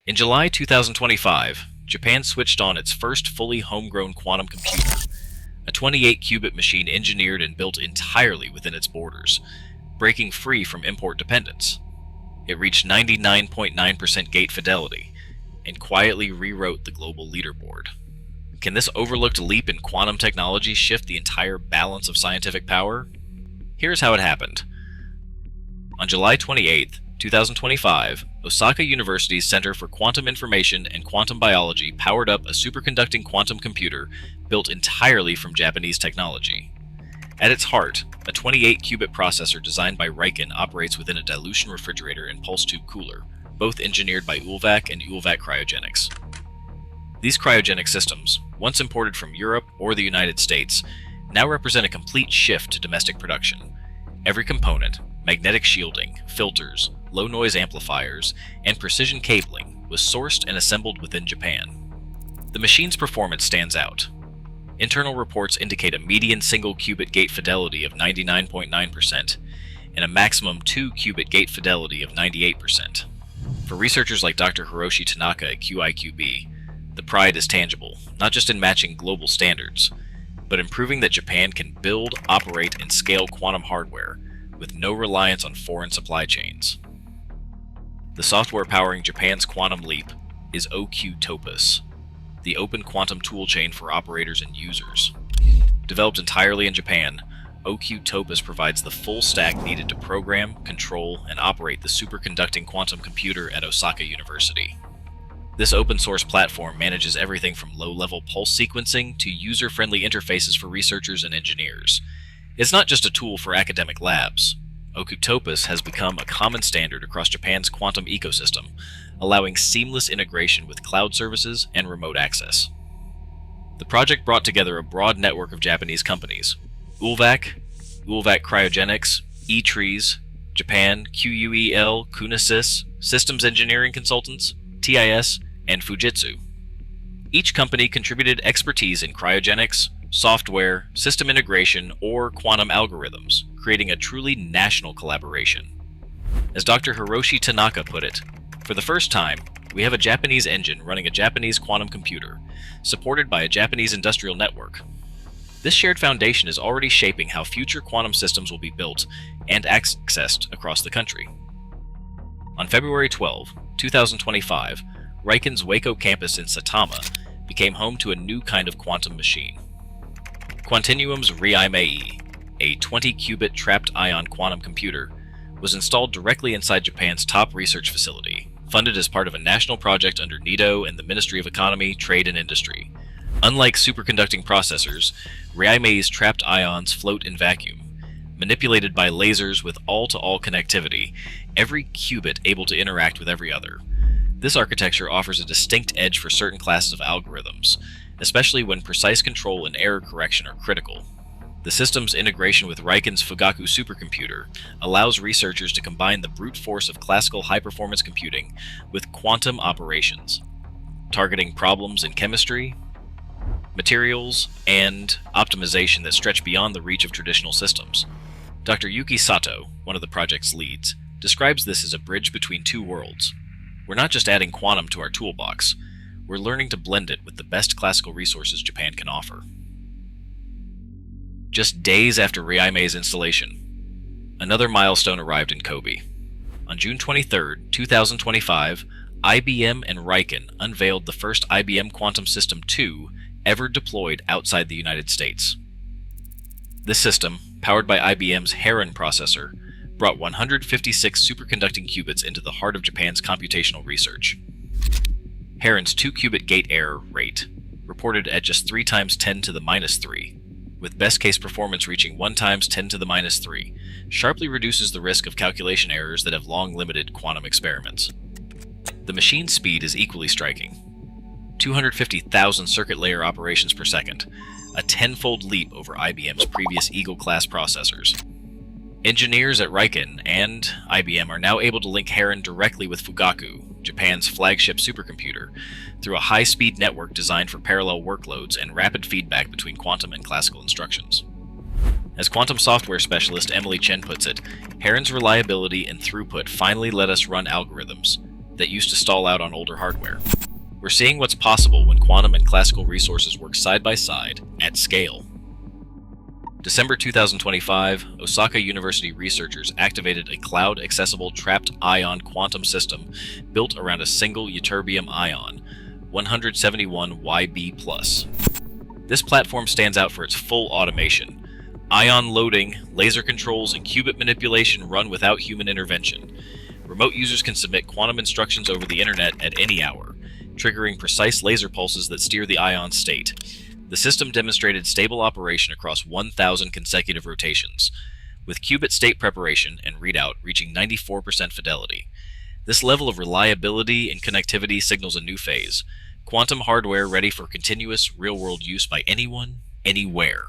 In July 2025, Japan switched on its first fully homegrown quantum computer, a 28-qubit machine engineered and built entirely within its borders, breaking free from import dependence. It reached 99.9% gate fidelity and quietly rewrote the global leaderboard. Can this overlooked leap in quantum technology shift the entire balance of scientific power? Here's how it happened. On July 28, 2025, Osaka University's Center for Quantum Information and Quantum Biology powered up a superconducting quantum computer built entirely from Japanese technology. At its heart, a 28-qubit processor designed by Riken operates within a dilution refrigerator and pulse tube cooler, both engineered by Ulvac and Ulvac Cryogenics. These cryogenic systems, once imported from Europe or the United States, now represent a complete shift to domestic production. Every component, magnetic shielding, filters, low-noise amplifiers, and precision cabling was sourced and assembled within Japan. The machine's performance stands out. Internal reports indicate a median single-qubit gate fidelity of 99.9% and a maximum 2-qubit gate fidelity of 98%. For researchers like Dr. Hiroshi Tanaka at QIQB, the pride is tangible, not just in matching global standards, but in proving that Japan can build, operate, and scale quantum hardware with no reliance on foreign supply chains. The software powering Japan's quantum leap is OQ-TOPUS, the open quantum toolchain for operators and users. Developed entirely in Japan, OQ-TOPUS provides the full stack needed to program, control, and operate the superconducting quantum computer at Osaka University. This open-source platform manages everything from low-level pulse sequencing to user-friendly interfaces for researchers and engineers. It's not just a tool for academic labs. OQ-TOPUS has become a common standard across Japan's quantum ecosystem, allowing seamless integration with cloud services and remote access. The project brought together a broad network of Japanese companies: Ulvac, Ulvac Cryogenics, eTrees, Japan, QUEL, Kunisys, Systems Engineering Consultants, TIS, and Fujitsu. Each company contributed expertise in cryogenics, software, system integration, or quantum algorithms, creating a truly national collaboration. As Dr. Hiroshi Tanaka put it, "For the first time, we have a Japanese engine running a Japanese quantum computer, supported by a Japanese industrial network." This shared foundation is already shaping how future quantum systems will be built and accessed across the country. On February 12, 2025, Riken's Waco campus in Saitama became home to a new kind of quantum machine. Quantinuum's RIME, a 20-qubit trapped ion quantum computer, was installed directly inside Japan's top research facility, funded as part of a national project under NITO and the Ministry of Economy, Trade and Industry. Unlike superconducting processors, RIME's trapped ions float in vacuum. Manipulated by lasers with all-to-all connectivity, every qubit able to interact with every other. This architecture offers a distinct edge for certain classes of algorithms, especially when precise control and error correction are critical. The system's integration with Riken's Fugaku supercomputer allows researchers to combine the brute force of classical high-performance computing with quantum operations, targeting problems in chemistry, materials, and optimization that stretch beyond the reach of traditional systems. Dr. Yuki Sato, one of the project's leads, describes this as a bridge between two worlds. We're not just adding quantum to our toolbox, we're learning to blend it with the best classical resources Japan can offer. Just days after RIME's installation, another milestone arrived in Kobe. On June 23, 2025, IBM and Riken unveiled the first IBM Quantum System 2 ever deployed outside the United States. This system, powered by IBM's Heron processor, brought 156 superconducting qubits into the heart of Japan's computational research. Heron's 2-qubit gate error rate, reported at just 3 × 10⁻³ with best-case performance reaching 1 × 10⁻³, sharply reduces the risk of calculation errors that have long limited quantum experiments. The machine's speed is equally striking: 250,000 circuit layer operations per second, a tenfold leap over IBM's previous Eagle-class processors. Engineers at Riken and IBM are now able to link Heron directly with Fugaku, Japan's flagship supercomputer, through a high-speed network designed for parallel workloads and rapid feedback between quantum and classical instructions. As quantum software specialist Emily Chen puts it, Heron's reliability and throughput finally let us run algorithms, that used to stall out on older hardware. We're seeing what's possible when quantum and classical resources work side by side at scale. December 2025, Osaka University researchers activated a cloud-accessible trapped ion quantum system built around a single ytterbium ion, 171YB+. This platform stands out for its full automation. Ion loading, laser controls, and qubit manipulation run without human intervention. Remote users can submit quantum instructions over the internet at any hour, triggering precise laser pulses that steer the ion's state. The system demonstrated stable operation across 1,000 consecutive rotations, with qubit state preparation and readout reaching 94% fidelity. This level of reliability and connectivity signals a new phase: quantum hardware ready for continuous, real-world use by anyone, anywhere.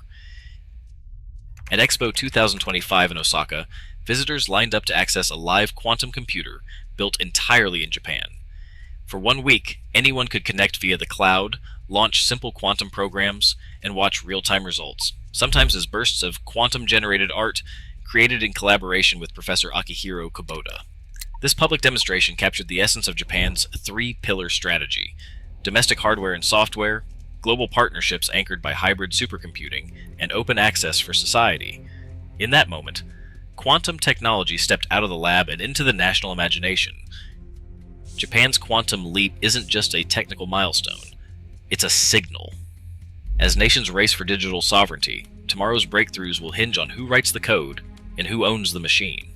At Expo 2025 in Osaka, visitors lined up to access a live quantum computer built entirely in Japan. For 1 week, anyone could connect via the cloud, launch simple quantum programs, and watch real-time results, sometimes as bursts of quantum-generated art created in collaboration with Professor Akihiro Kubota. This public demonstration captured the essence of Japan's three-pillar strategy: domestic hardware and software, global partnerships anchored by hybrid supercomputing, and open access for society. In that moment, quantum technology stepped out of the lab and into the national imagination. Japan's quantum leap isn't just a technical milestone, it's a signal. As nations race for digital sovereignty, tomorrow's breakthroughs will hinge on who writes the code and who owns the machine.